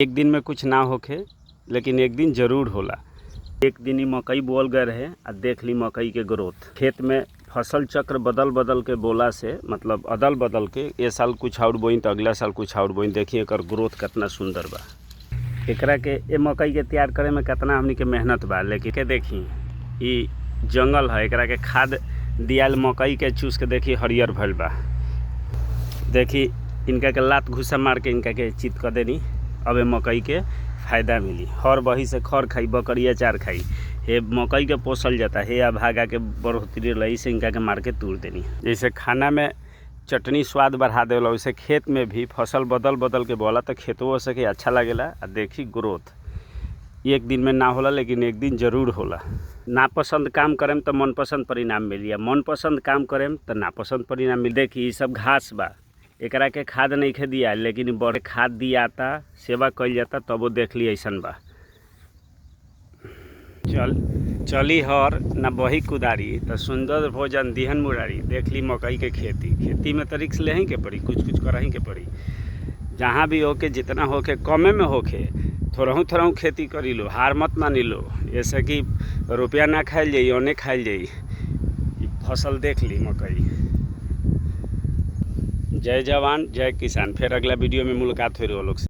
एक दिन में कुछ ना होखे, लेकिन एक दिन जरूर होला। एक दिन ही मकई बोल गए रहे आ देख ली मकई के ग्रोथ। खेत में फसल चक्र बदल बदल के बोला से मतलब अदल बदल के ये साल कुछ और बोई तो अगला साल कुछ और बोई। देखिए एकर ग्रोथ कितना सुंदर बा। एकरा के ये मकई के तैयार करे में कितना हमनी के मेहनत बा, लेकिन के देखी ये जंगल है, एकरा के खाद दियाल मकई के चूस के देखी हरियर भइल बा। देखी इनका के लात घुसा मार के इनका के चित कर देनी। अब मकई के फायदा मिली। हर बही से खर खाई, बकरिया चार खाई। हे मकई के पोसल जाता है, या भागा के बढ़ोतरी रही से इनका के मार के तोड़ देनी। जैसे खाना में चटनी स्वाद बढ़ा देला, वैसे खेत में भी फसल बदल बदल के बोला तो खेतों से के अच्छा लगेला। आ देखी ग्रोथ एक दिन में ना होला, लेकिन एक दिन जरूर होला। नापसंद काम करें तो मनपसंद परिणाम मिली, मनपसंद काम करें तो नापसंद परिणाम मिली। देखी ये सब घास बा, एकरा के खाद नहीं खे दिया, लेकिन बड़े खाद दियाता, सेवा कइल जाता, तब वो देख ली ऐसन बा। चली हर ना बही कुदारी, तो सुंदर भोजन दिहन मुरारी। देख ली मकई के खेती में तो रिक्स ले ही के पड़ी, कुछ करही के पड़ी। जहाँ भी होके जितना होके कमे में होके थोड़ा खेती करी लो, हार मत मानी लो। ऐसे कि रुपया ना खाइल जाई, ओने खाइल जाई। फसल देख ली मकई। जय जवान जय किसान। फिर अगला वीडियो में मुलाकात हो रही लोग से।